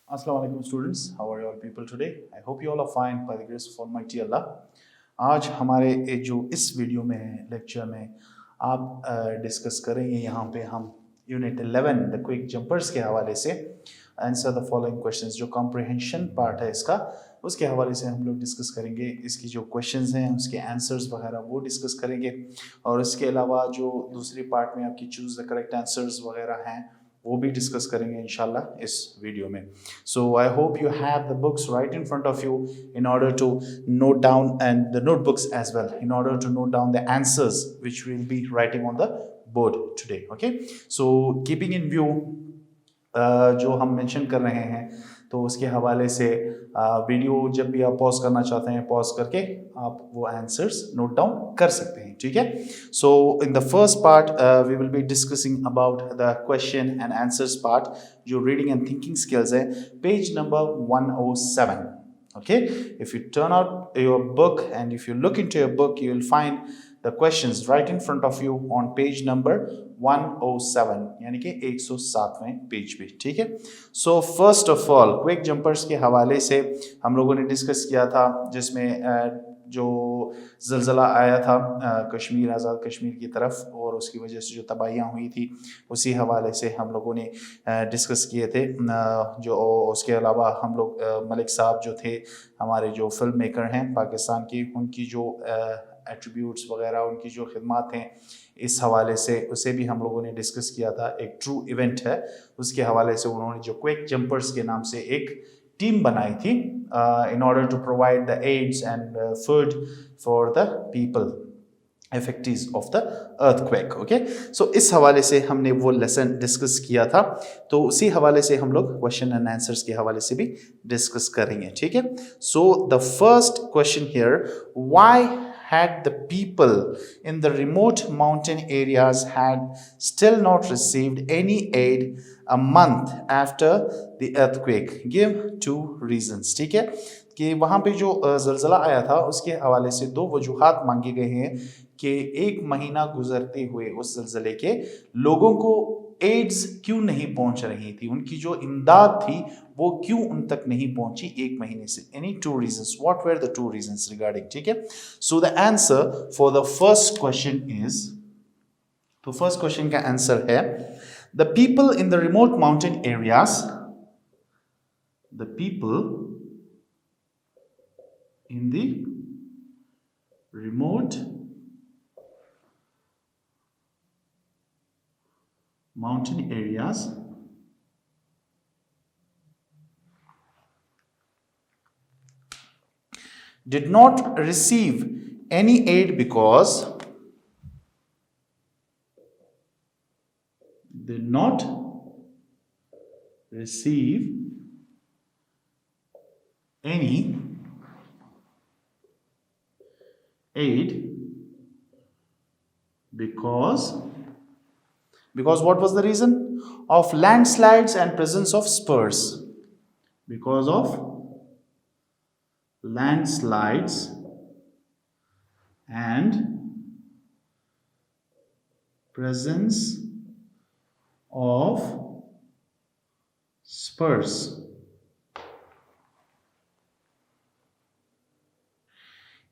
Assalamu alaikum students, how are you all people today? I hope you all are fine by the grace of Almighty Allah. आज हमारे जो इस video में है lecture में आप डिस्कस करेंगे यहाँ पे हम यूनिट 11 द क्विक जंपर्स के हवाले से आंसर द फॉलोइंग क्वेश्चंस जो कॉम्प्रिहेंशन पार्ट है इसका उसके हवाले से हम लोग डिस्कस करेंगे। इसकी जो क्वेश्चंस हैं उसके आंसर्स वगैरह वो डिस्कस करेंगे और इसके अलावा जो दूसरी पार्ट में आपकी चूज़ द करेक्ट आंसर्स वगैरह हैं वो भी डिस्कस करेंगे इंशाल्लाह इस वीडियो में। So I hope you have the books right in front of you in order to note down and the notebooks as well in order to note down the answers which we will be writing on the board today. Okay, so keeping in view जो हम mention कर रहे हैं तो उसके हवाले से video जब भी आप पॉज करना चाहते हैं पॉज करके आप वो आंसर्स नोट डाउन कर सकते हैं, ठीक है। So in the first part we will be discussing about the question and answers part जो रीडिंग एंड थिंकिंग स्किल्स है, page number 107. Okay, if you turn out your book and if you look into your book you will find the questions right in front of you on page number 107 यानी कि 107वें page पे, ठीक है। So first of all quick jumpers के हवाले से हम लोगों ने डिस्कस किया था जिसमें जो ज़लज़ला आया था कश्मीर आज़ाद कश्मीर की तरफ और उसकी वजह से जो तबाहियाँ हुई थी उसी हवाले से हम लोगों ने डिस्कस किए थे। जो उसके अलावा हम लोग मलिक साहब जो थे हमारे जो फिल्म मेकर हैं पाकिस्तान की, उनकी जो एट्रीब्यूट्स वगैरह उनकी जो खिदमत हैं इस हवाले से उसे भी हम लोगों ने डिस्कस किया था। एक ट्रू इवेंट है उसके हवाले से उन्होंने जो क्विक जंपर्स के नाम से एक टीम बनाई थी in order to provide the aids and food for the people effectees of the earthquake. Okay, so इस हवाले से हमने वो लेसन डिस्कस किया था तो उसी हवाले से हम लोग क्वेश्चन एंड आंसर्स के हवाले से भी डिस्कस करेंगे, ठीक है। So the first question here, why had the people in the remote mountain areas had still not received any aid a month after the earthquake? Give two reasons, ठीक है, कि वहाँ पे जो ज़लज़ला आया था उसके हवाले से दो वजूहात मांगे गए हैं कि एक महीना गुजरते हुए उस ज़लज़ले के लोगों को एड्स क्यों नहीं पहुंच रही थी, उनकी जो इमदाद थी वो क्यों उन तक नहीं पहुंची एक महीने से। Any two reasons, what were the two reasons regarding, ठीक है। So the answer for the first question is, तो फर्स्ट क्वेश्चन का आंसर है the people in the remote mountain areas, the people in the remote mountain areas did not receive any aid because did not receive any aid because what was the reason? Of landslides and presence of spurs. Because of landslides and presence of spurs.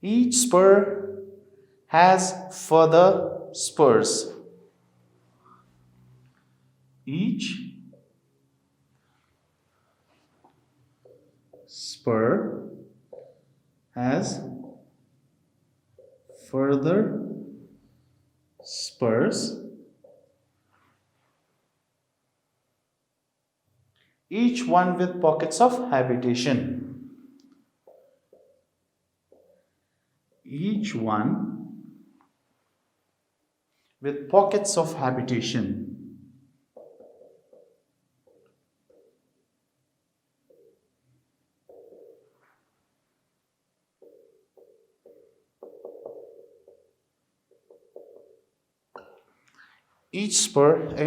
Each spur has further spurs. Each spur has further spurs. Each one with pockets of habitation. Each one with pockets of habitation. Each spur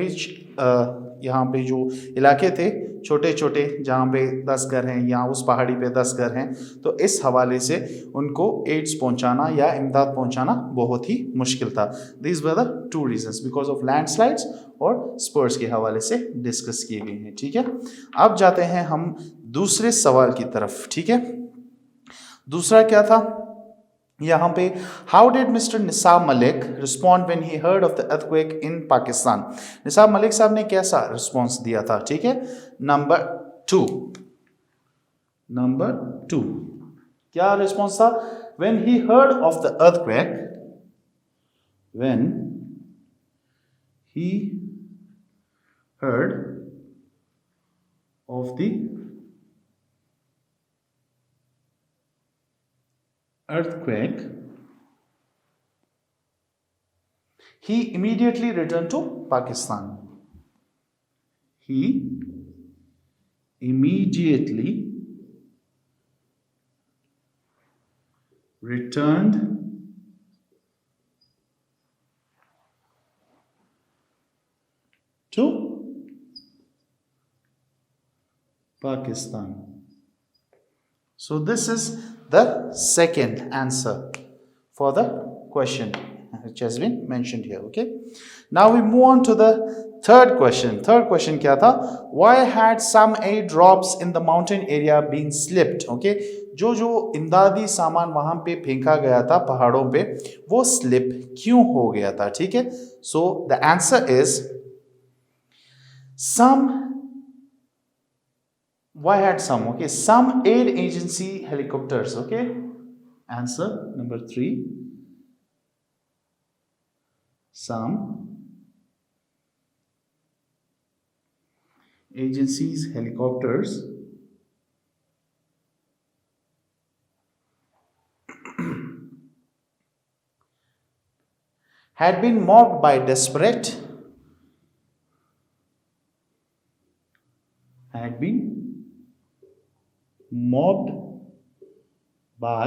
यहाँ पे जो इलाके थे छोटे छोटे जहाँ पे 10 घर हैं या उस पहाड़ी पे 10 घर हैं तो इस हवाले से उनको एड्स पहुँचाना या इमदाद पहुँचाना बहुत ही मुश्किल था। This were the two reasons because of landslides और स्पर्स के हवाले से डिस्कस किए गए हैं, ठीक है। अब जाते हैं हम दूसरे सवाल की तरफ, ठीक है। दूसरा क्या था यहाँ पे, how did mister Nisar Malik respond when he heard of the earthquake इन पाकिस्तान। निसार मलिक साहब ने कैसा रिस्पॉन्स दिया था, ठीक है। नंबर 2 क्या रिस्पॉन्स था, when he heard of the earthquake, when he heard of the earthquake, he immediately returned to Pakistan. He immediately returned to Pakistan. So this is the second answer for the question which has been mentioned here. Okay, now we move on to the third question. Third question क्या था, why had some aid drops in the mountain area been slipped? Okay, जो इमदादी सामान वहां पे फेंका गया था पहाड़ों पे, वो स्लिप क्यों हो गया था, ठीक है। so the answer is why had some, okay, some aid agency helicopters, okay. Answer number 3, some agencies helicopters had been mobbed by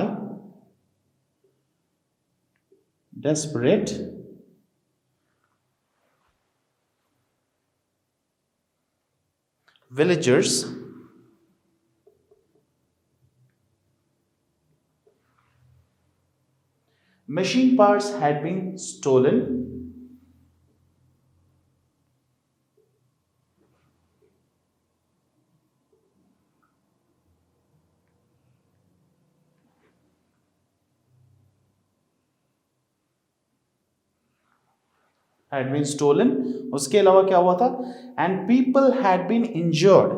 desperate villagers machine parts had been stolen उसके अलावा क्या हुआ था, and people had been injured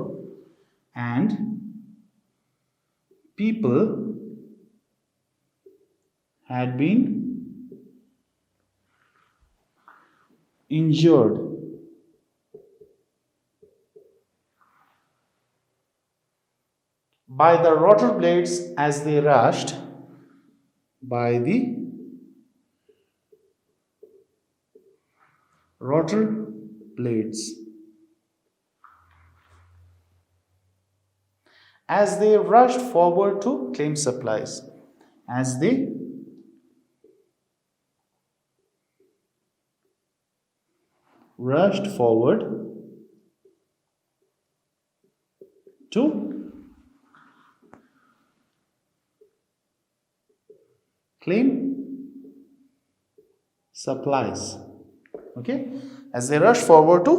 by the rotor blades as they rushed forward to claim supplies. As they rushed forward to claim supplies. Okay, as they rushed forward to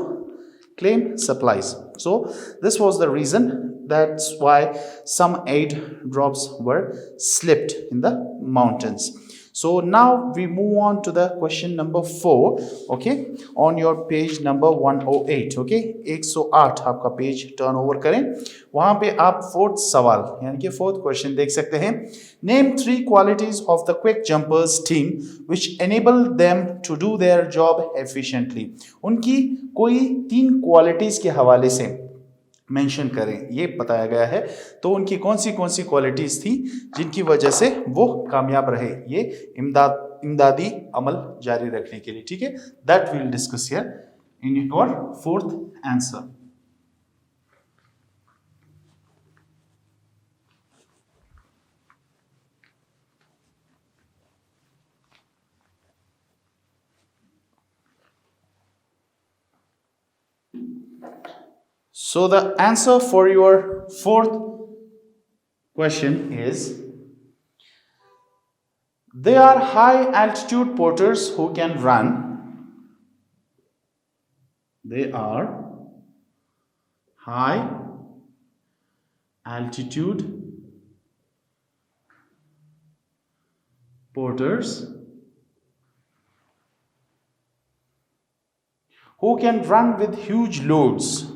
claim supplies. So this was the reason, that's why some aid drops were slipped in the mountains. So now we move on to the question number 4, okay, on your page number 108. okay, 108 आपका page turn over करें, वहां पे आप fourth सवाल यानी कि fourth question देख सकते हैं। Name 3 qualities of the quick jumpers team which enable them to do their job efficiently. उनकी कोई 3 क्वालिटीज के हवाले से मेंशन करें, ये बताया गया है। तो उनकी कौन सी क्वालिटीज थी जिनकी वजह से वो कामयाब रहे ये इमदादी अमल जारी रखने के लिए, ठीक है। That will discuss here in your fourth answer. So the answer for your fourth question is, they are high altitude porters who can run. They are high altitude porters who can run with huge loads,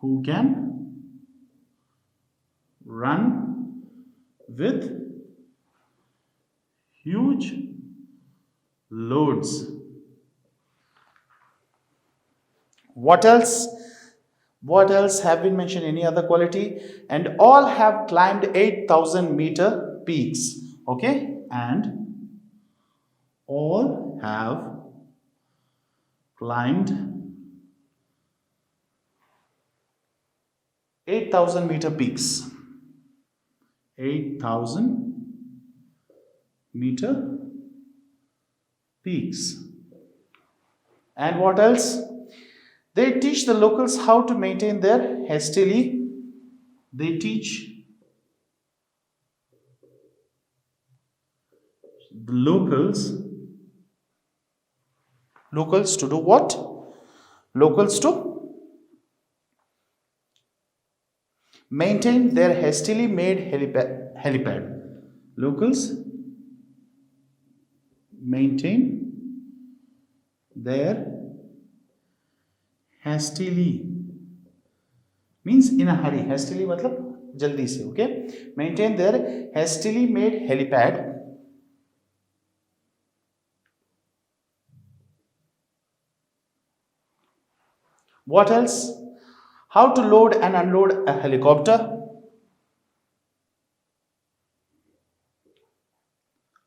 who can run with huge loads. What else? What else have been mentioned? Any other quality? And all have climbed 8,000-meter peaks. Okay? And all have climbed 8,000-meter peaks. 8,000-meter peaks. And what else? They teach the locals how to maintain their hastily. They teach the locals to do what? Locals to maintain their hastily made helipad. Locals maintain their hastily means in a hurry. Hastily मतलब जल्दी से. Okay, maintain their hastily made helipad. What else? How to load and unload a helicopter.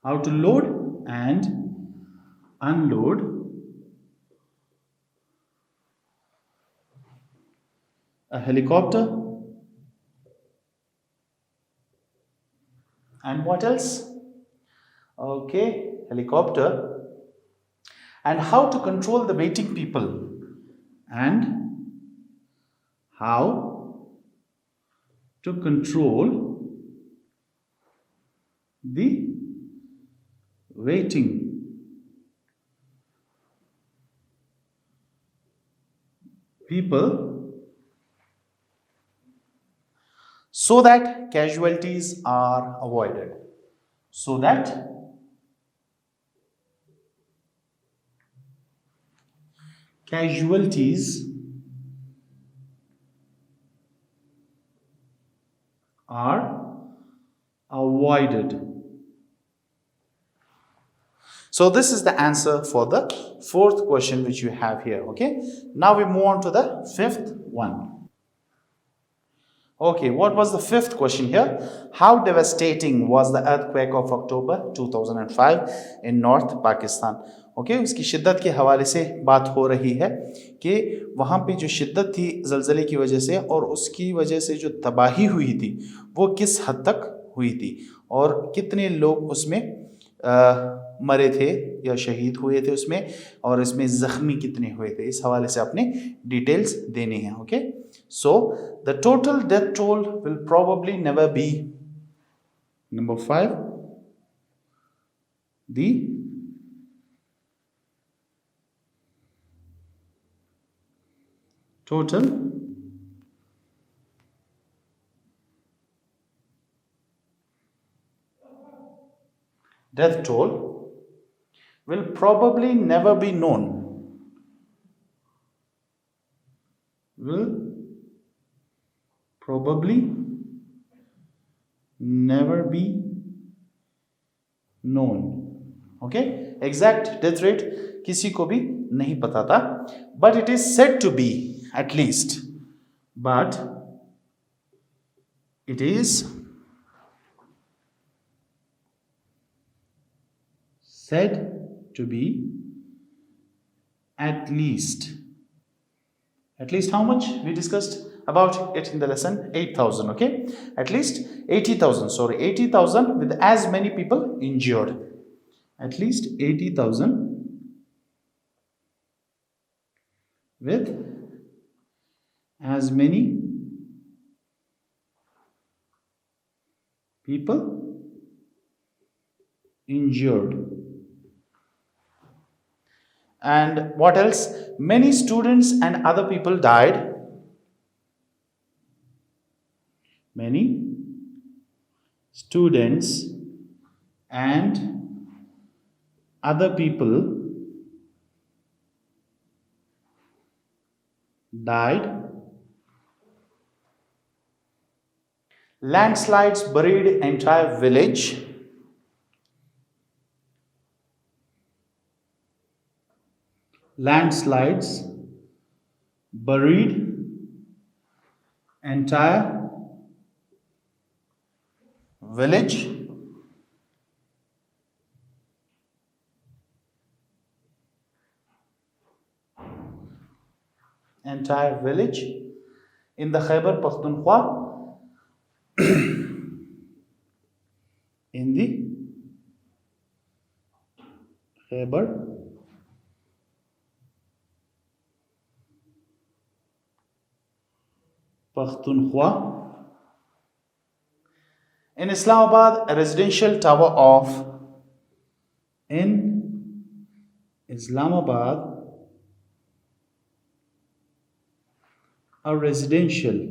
How to load and unload a helicopter. And what else? Okay, helicopter. And how to control the waiting people. And how to control the waiting people so that casualties are avoided. So that casualties are avoided. So this is the answer for the fourth question which you have here. Okay, now we move on to the fifth one. Okay, what was the fifth question here? How devastating was the earthquake of October 2005 in North Pakistan? Okay उसकी शिद्दत के हवाले से बात हो रही है कि वहाँ पे जो शिद्दत थी ज़लज़ले की वजह से और उसकी वजह से जो तबाही हुई थी वो किस हद तक हुई थी और कितने लोग उसमें मरे थे या शहीद हुए थे उसमें और इसमें ज़ख्मी कितने हुए थे, इस हवाले से आपने डिटेल्स देनी है. Okay, so the total death toll will probably never be. Number 5, the total death toll will probably never be known. Will probably never be known. Okay, exact death rate किसी को भी नहीं पता था, but it is said to be at least, but it is said to be at least how much we discussed about it in the lesson? 8,000. okay, at least 80,000, sorry, 80,000 with as many people injured, at least 80,000 with as many people injured. And what else? Many students and other people died. many students and other people died. Landslides buried entire village. Landslides buried entire village. Entire village in the Khyber Pakhtunkhwa. In the Khyber Pakhtunkhwa. In Islamabad, a residential tower of in Islamabad, a residential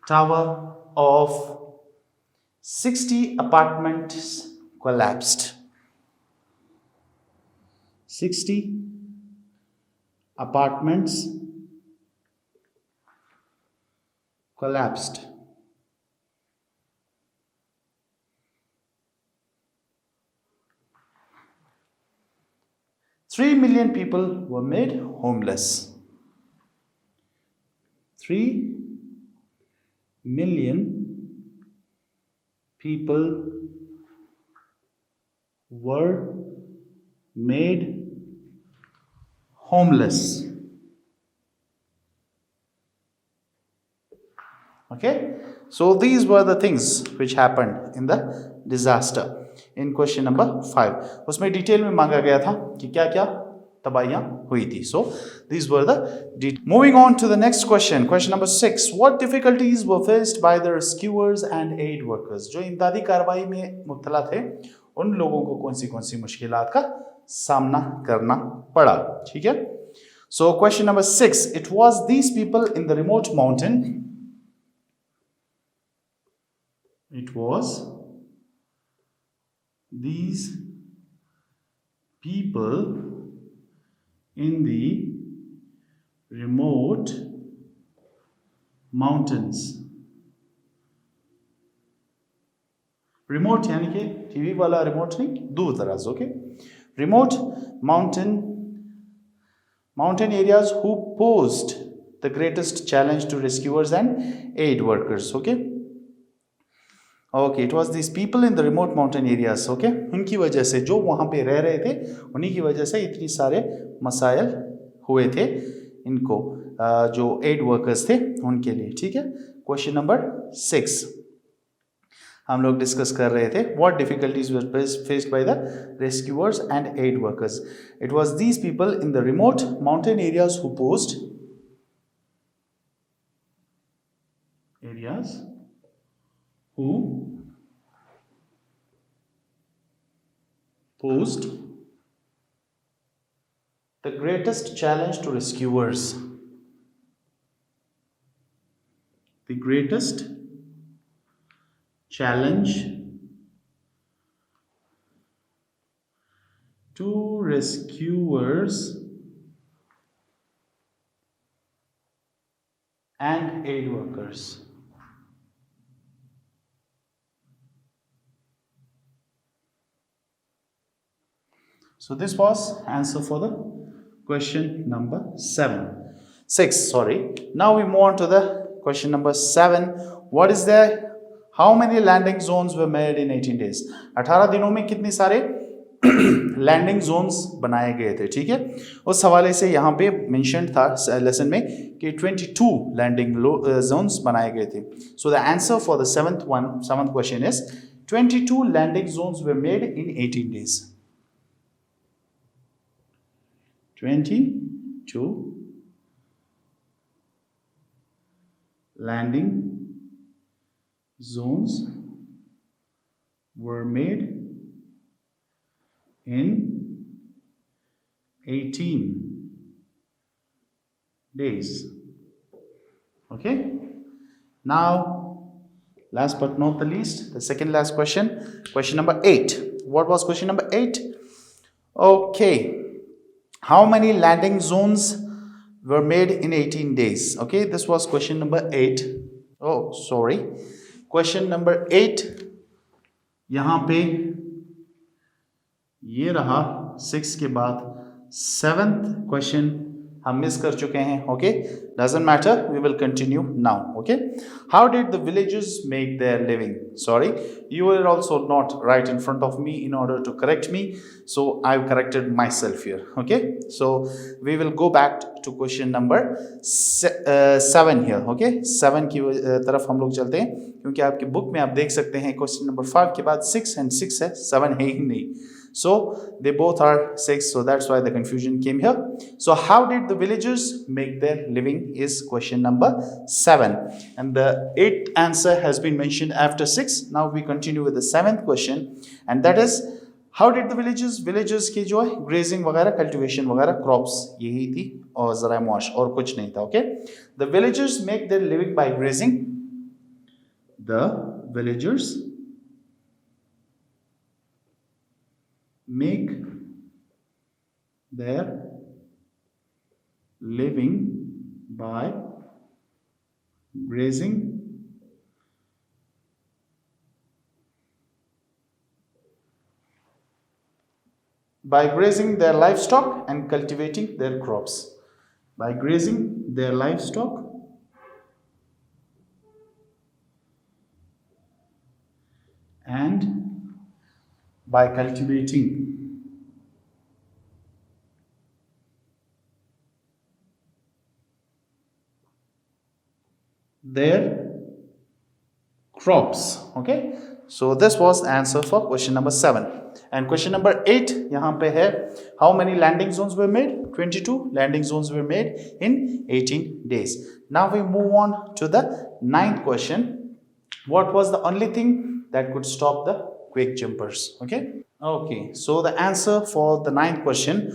tower of 60 apartments collapsed. 60 apartments collapsed. 3 million people were made homeless. 3 million people were made homeless. Okay, so these were the things which happened in the disaster. In question number 5 उसमें detail में मांगा गया था कि क्या क्या तबाहियां हुई थी. So these were the moving on to the next question. Question number 6. What difficulties were faced by the rescuers and aid workers? जो इमदादी कार्रवाई में मुब्तला थे उन लोगों को कौन सी मुश्किलात का सामना करना पड़ा. ठीक है. So question number 6. It was these people in the remote mountain. It was these people in the remote mountains. Remote यानी कि टीवी वाला remote नहीं, दूर दराज. Okay, remote mountain areas who posed the greatest challenge to rescuers and aid workers. Okay, it was these people in the remote mountain areas. Okay, उनकी वजह से जो वहाँ पे रह रहे थे उन्हीं की वजह से इतनी सारे मसाइल हुए थे इनको जो एड वर्कर्स थे उनके लिए. ठीक है. क्वेश्चन नंबर 6 हम लोग डिस्कस कर रहे थे. What difficulties were faced by the rescuers and aid workers. It was these people in the remote mountain areas who posed who posed the greatest challenge to rescuers. The greatest challenge to rescuers and aid workers. So this was answer for the question number 6. Sorry. Now we move on to the question number 7. What is there? How many landing zones were made in 18 days? 18 दिनों में कितने सारे landing Jones बनाए गए थे. ठीक है. उस हवाले से यहाँ पे मेंशन था लेसन में कि 22 लैंडिंग जोन्स बनाए गए थे. So the answer for the seventh question is 22 landing zones were made in 18 days. 22 landing zones were made in 18 days. Okay, now last but not the least, the second last question, question number 8. What was question number 8? Okay, how many landing zones were made in 18 days? Okay, this was question number 8. Oh sorry, question number 8 यहाँ पे ये रहा 6 के बाद 7th question हम miss कर चुके हैं. Okay, doesn't matter, we will continue now. Okay, how did the villagers make their living? Sorry, you are also not right in front of me in order to correct me, so I've corrected myself here. Okay, so we will go back to question number 7 here. Okay, 7 की तरफ हम लोग चलते हैं, क्योंकि आपके book में आप देख सकते हैं क्वेश्चन नंबर 5 के बाद 6 and 6 है, 7 है ही नहीं. So they both are 6, so that's why the confusion came here. So how did the villagers make their living is question number 7, and the 8th answer has been mentioned after 6. Now we continue with the 7th question, and that is how did the villagers की जो है grazing वगैरह, cultivation वगैरह, crops यही थी और ज़रा मुआश और कुछ नहीं था. Okay, the villagers make their living by grazing. The villagers make their living by grazing their livestock and cultivating their crops. By grazing their livestock and by cultivating their crops. Okay, so this was answer for question number 7. And question number 8 यहाँ पे है, how many landing zones were made? 22 landing zones were made in 18 days. Now we move on to the 9th question. What was the only thing that could stop the Quake jumpers? Okay, so the answer for the 9th question,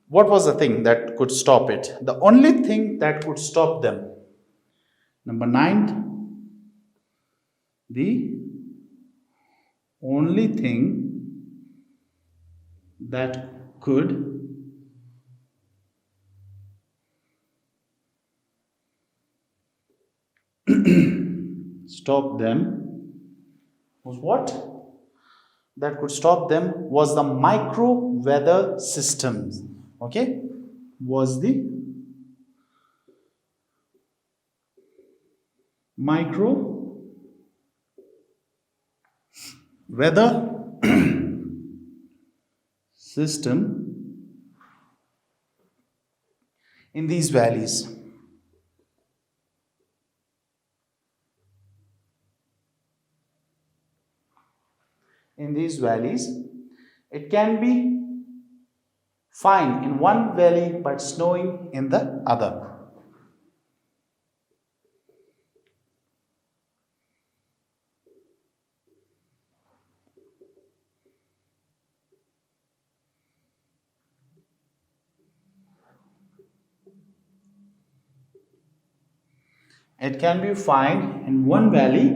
what was the thing that could stop it? The only thing that could stop them, number 9, the only thing that could stop them was what? That could stop them was the micro weather systems. Okay, was the micro weather system in these valleys. In these valleys, it can be fine in one valley but snowing in the other. It can be fine in one valley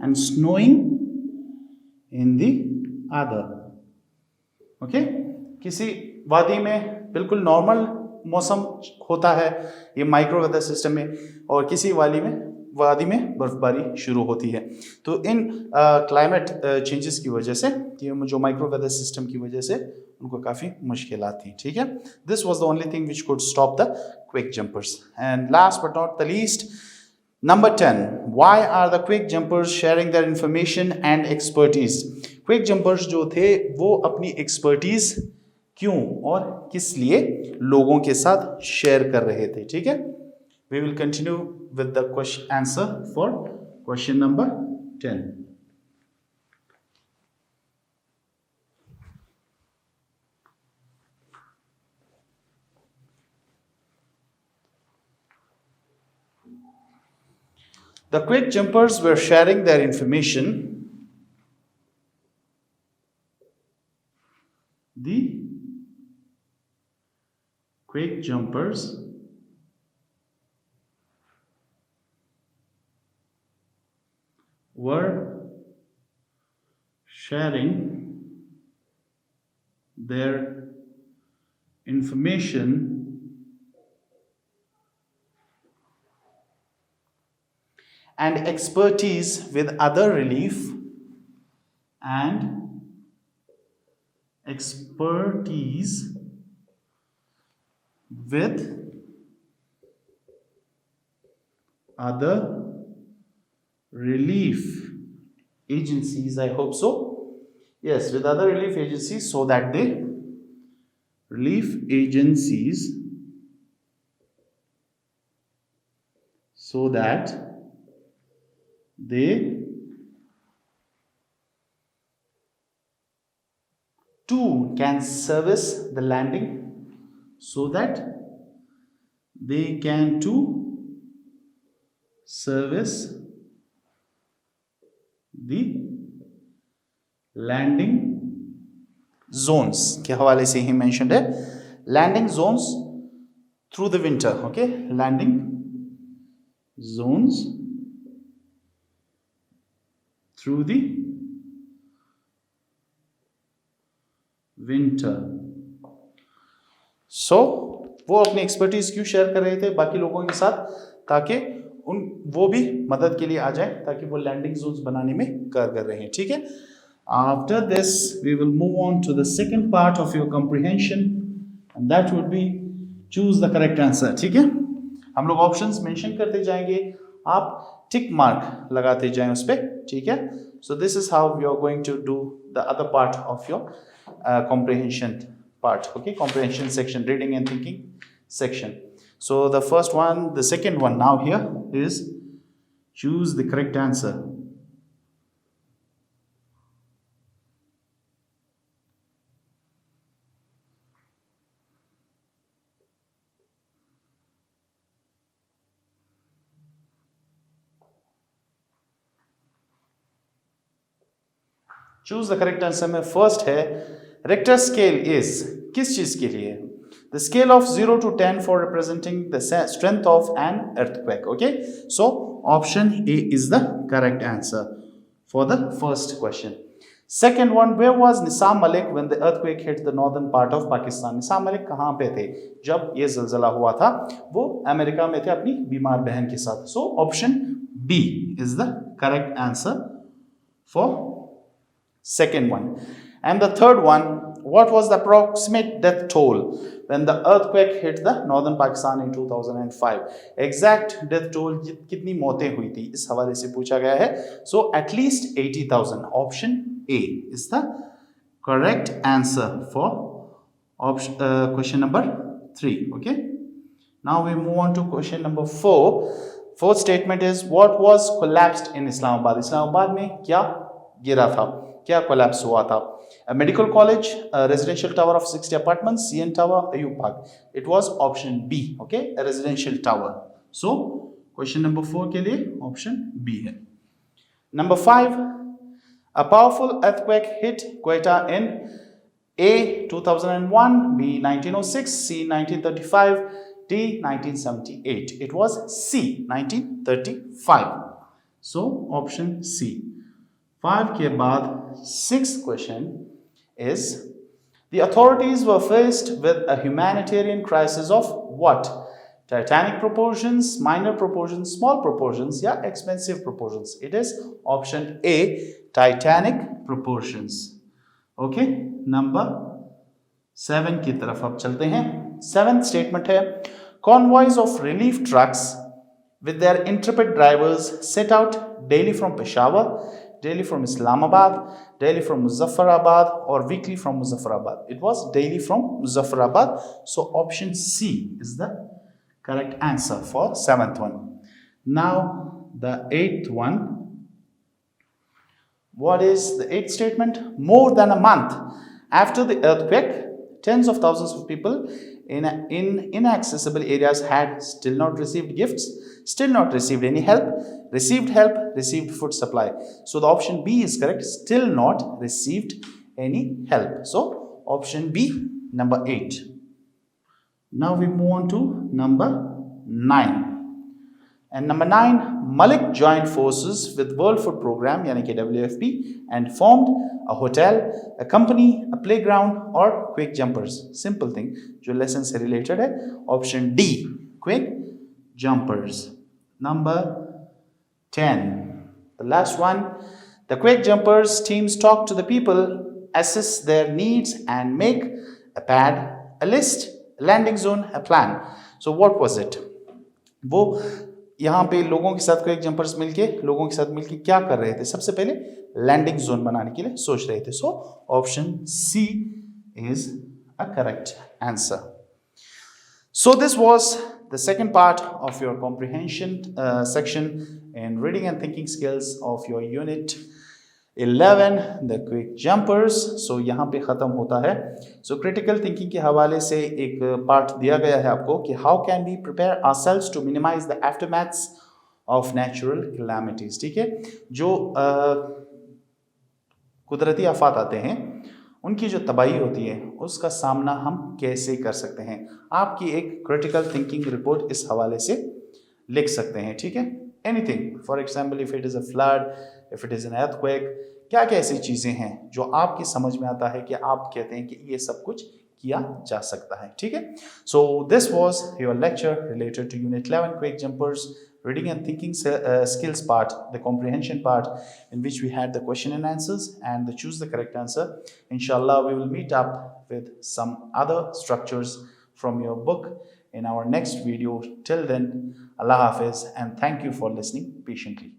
and snowing in the other. Okay, किसी वादी में बिल्कुल normal मौसम होता है ये micro weather system में, और किसी वादी में बर्फबारी शुरू होती है. तो इन क्लाइमेट चेंजेस की वजह से, ये जो माइक्रो वेदर सिस्टम की वजह से उनको काफ़ी मुश्किलात थी. ठीक है, this was the only thing which could stop the quick jumpers. And last but not the least, Number 10. Why are the quick jumpers sharing their information and expertise? Quick jumpers जो थे वो अपनी expertise क्यों और किस लिए लोगों के साथ शेयर कर रहे थे. ठीक है, we will continue with the question answer for question number 10. The quick jumpers were sharing their information. The Quake jumpers were sharing their information and expertise with other relief and expertise with other relief agencies. I hope so. Yes, with other relief agencies, so that they relief agencies so that they too can service the landing, so that they can too service the landing zones के हवाले से ही mentioned है landing zones through the winter. Okay, landing zones through the winter. So वो अपनी expertise क्यों share कर रहे थे बाकी लोगों के साथ, ताकि वो भी मदद के लिए आ जाए, ताकि वो लैंडिंग जोन्स बनाने में कारगर रहें. ठीक है. After this we will move on to the second part of your comprehension and that would be choose the correct answer. ठीक है. हम लोग ऑप्शंस मेंशन करते जाएंगे, आप टिक मार्क लगाते जाएं उस पर. ठीक है. So this is how we are going to do the other part of your comprehension part. Okay, comprehension section, reading and thinking section. So the first one, the second one now here is choose the correct answer. Choose the correct answer में first है Richter scale is किस चीज के लिए? The scale of 0 to 10 for representing the strength of an earthquake. Okay, so option A is the correct answer for the first question. Second one, where was Nisam Malik when the earthquake hit the northern part of Pakistan? निसाम Malik कहाँ पे थे जब ये ज़लज़ला हुआ था? वो America में थे अपनी बीमार बहन के साथ. So option B is the correct answer for second one. And the third one, what was the approximate death toll when the earthquake hit the northern Pakistan in 2005? Exact death toll कितनी मौतें हुई थी इस हवाले से पूछा गया है. So at least 80,000. Option A is the correct answer for option, question number 3. Okay. Now we move on to question number 4. Fourth statement is what was collapsed in Islamabad? Islamabad में क्या गिरा था, क्या कोलैप्स हुआ था? A medical college, a residential tower of 60 apartments, CN Tower, Ayub Park. It was option B. Okay, a residential tower. So question number 4 के लिए option B है. Number 5, a powerful earthquake hit Quetta in A 2001, B 1906, C 1935, D 1978. It was C 1935. So option C. 5 के बाद 6th question is the authorities were faced with a humanitarian crisis of what? Titanic proportions, minor proportions, small proportions या expensive proportions. It is option A, Titanic proportions. Okay, number 7 की तरफ अब चलते हैं. 7th statement है convoys of relief trucks with their intrepid drivers set out daily from Peshawar, daily from Islamabad, daily from Muzaffarabad or weekly from Muzaffarabad. It was daily from Muzaffarabad. So option C is the correct answer for 7th one. Now the 8th one. What is the 8th statement? More than a month after the earthquake, tens of thousands of people in inaccessible areas had still not received gifts, still not received any help, received food supply. So the option B is correct, still not received any help. So option B, number 8. Now we move on to number 9. And number 9, Malik joined forces with World Food Program यानी कि WFP and formed a hotel, a company, a playground or Quake jumpers. Simple thing जो lesson से related है. Option D, Quake jumpers. Number 10, the last one, the Quake jumpers teams talk to the people, assess their needs and make a pad, a list, a landing zone, a plan. So what was it? वो यहाँ पे लोगों के साथ quake jumpers मिलके लोगों के साथ मिलके क्या कर रहे थे? सबसे पहले लैंडिंग जोन बनाने के लिए सोच रहे थे. So option C is a correct answer. So this was the second part of your comprehension section in reading and thinking skills of your unit 11, the quick jumpers. So यहाँ पे ख़त्म होता है. So critical thinking के हवाले से एक part दिया गया है आपको कि how can we prepare ourselves to minimize the aftermaths of natural calamities. ठीक है, जो कुदरती आफात आते हैं उनकी जो तबाही होती है उसका सामना हम कैसे कर सकते हैं. आपकी एक क्रिटिकल थिंकिंग रिपोर्ट इस हवाले से लिख सकते हैं. ठीक है, anything, for example if it is a flood, if it is an earthquake, क्या क्या ऐसी चीज़ें हैं जो आपकी समझ में आता है कि आप कहते हैं कि ये सब कुछ किया जा सकता है. ठीक है, so this was your lecture related to unit 11 quick jumpers reading and thinking skills part, the comprehension part, in which we had the question and answers and the choose the correct answer. Inshallah, we will meet up with some other structures from your book in our next video. Till then, Allah Hafiz and thank you for listening patiently.